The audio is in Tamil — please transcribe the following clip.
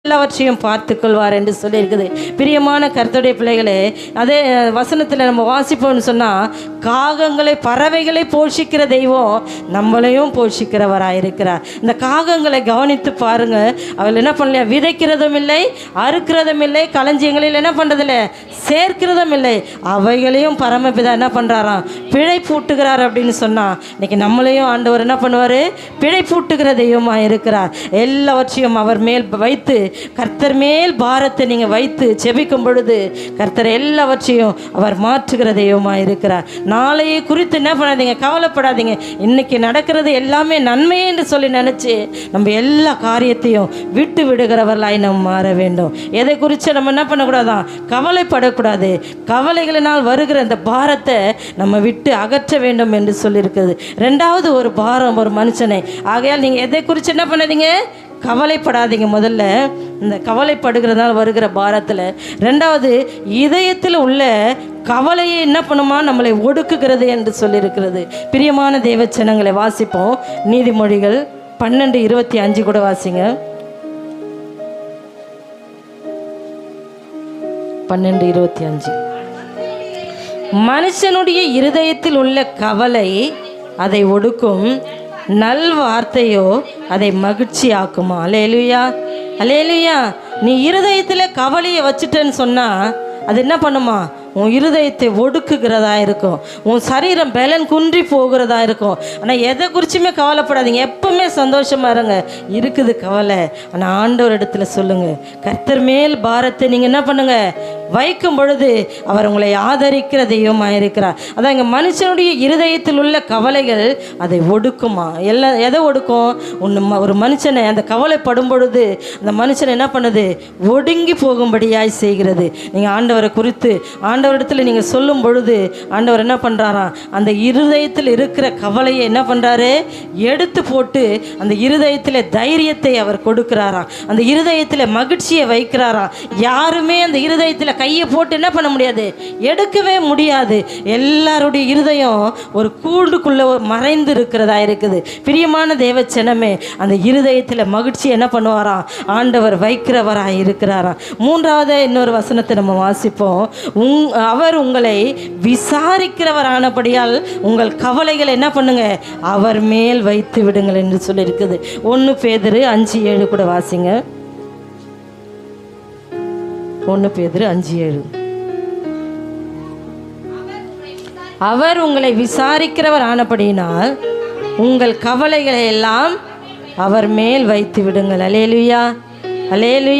எல்லாவற்றையும் பார்த்து கொள்வார் என்று சொல்லியிருக்குது. பிரியமான கர்த்தருடைய பிள்ளைகளே, அதே வசனத்தில் நம்ம வாசிப்போம்னு சொன்னால், காகங்களை பறவைகளை போஷிக்கிற தெய்வம் நம்மளையும் போஷிக்கிறவராயிருக்கிறார். இந்த காகங்களை கவனித்து பாருங்க. அவள் என்ன பண்ணலையா, விதைக்கிறதும் இல்லை, அறுக்கிறதும் இல்லை, களஞ்சியங்களில் என்ன பண்ணுறதில்லை, சேர்க்கிறதும் இல்லை. அவைகளையும் பரமபிதா என்ன பண்ணுறாராம், பிழை பூட்டுகிறார் அப்படின்னு சொன்னால், இன்னைக்கு நம்மளையும் ஆண்டவர் என்ன பண்ணுவார், பிழை பூட்டுகிற தெய்வமாக இருக்கிறார். எல்லாவற்றையும் அவர் மேல் வைத்து, கர்த்தர் மேல் பாரத்தை நீங்கள் வைத்து செபிக்கும் பொழுது கர்த்தர் எல்லாவற்றையும் அவர் மாற்றுகிற தெய்வமாக இருக்கிறார். நாளையை குறித்து என்ன பண்ணாதீங்க, கவலைப்படாதீங்க. இன்னைக்கு நடக்கிறது எல்லாமே நன்மை என்று சொல்லி நினச்சி நம்ம எல்லா காரியத்தையும் விட்டு விடுகிறவர்களாய் நம்ம மாற வேண்டும். எதை குறித்து நம்ம என்ன பண்ணக்கூடாதான், கவலைப்படக்கூடாது. கவலைகளினால் வருகிற அந்த பாரத்தை நம்ம விட்டு அகற்ற வேண்டும் என்று சொல்லியிருக்குது. ரெண்டாவது ஒரு பாரம் ஒரு மனுஷனை. ஆகையால் நீங்கள் எதை குறித்து என்ன பண்ணாதீங்க, கவலைப்படாதீங்க. முதல்ல இந்த கவலைப்படுகிறதால வருகிற பாரத்தில். ரெண்டாவது, இதயத்தில் உள்ள கவலையை என்ன பண்ணுமா, நம்மளை ஒடுக்குகிறது என்று சொல்லியிருக்கிறது. பிரியமான தேவச்சனங்களை வாசிப்போம். நீதிமொழிகள் 12:25 கூட வாசிங்க. 12:25. மனுஷனுடைய இருதயத்தில் உள்ள கவலை அதை ஒடுக்கும், நல் வார்த்தையோ அதை மகிழ்ச்சி ஆக்குமா. அல்லேலூயா, அல்லேலூயா. நீ இருதயத்தில் கவலையை வச்சுட்டேன்னு சொன்னால் அது என்ன பண்ணுமா, உன் இருதயத்தை ஒடுக்குகிறதா இருக்கும், உன் சரீரம் பலன் குன்றி போகிறதா இருக்கும். ஆனால் எதை குறிச்சுமே கவலைப்படாதீங்க, எப்பவுமே சந்தோஷமாக இருங்க. இருக்குது கவலை, ஆனால் ஆண்டவர் இடத்துல சொல்லுங்கள். கர்த்தர் மேல் பாரத்தை நீங்கள் என்ன பண்ணுங்கள், வைக்கும் பொழுது அவர் உங்களை ஆதரிக்கிற தெய்வமாக இருக்கிறார். அதான் இங்கே மனுஷனுடைய இருதயத்தில் உள்ள கவலைகள் அதை ஒடுக்குமா. எதை ஒடுக்கும், ஒரு மனுஷனை அந்த கவலைப்படும் பொழுது அந்த மனுஷனை என்ன பண்ணுது, ஒடுங்கி போகும்படியாய் செய்கிறது. நீங்கள் ஆண்டவரை குறித்து ஆண்டவரிடத்தில் நீங்கள் சொல்லும் பொழுது ஆண்டவர் என்ன பண்ணுறாராம், அந்த இருதயத்தில் இருக்கிற கவலையை என்ன பண்ணுறாரு, எடுத்து போட்டு அந்த இருதயத்தில் தைரியத்தை அவர் கொடுக்குறாராம், அந்த இருதயத்தில் மகிழ்ச்சியை வைக்கிறாராம். யாருமே அந்த இருதயத்தில் கையை போட்டு என்ன பண்ண முடியாது, எடுக்கவே முடியாது. எல்லாருடைய இருதயம் ஒரு கூண்டுக்குள்ளே மறைந்து இருக்கிறதா இருக்குது. பிரியமான தேவச்சனமே, அந்த இருதயத்தில் மகிழ்ச்சி என்ன பண்ணுவாராம், ஆண்டவர் வைக்கிறவராக இருக்கிறாராம். மூன்றாவது இன்னொரு வசனத்தை நம்ம வாசிப்போம். அவர் உங்களை விசாரிக்கிறவரானபடியால் உங்கள் கவலைகளை என்ன பண்ணுங்க, அவர் மேல் வைத்து விடுங்கள் என்று சொல்லியிருக்குது. 1 பேதுரு 5:7 கூட வாசிங்க. 1 பேதுரு 5:7. அவர் உங்களை விசாரிக்கிறவர் ஆனபடியினால் உங்கள் கவலைகளை எல்லாம் அவர் மேல் வைத்து விடுங்கள். அல்லேலூயா, அல்லேலூயா.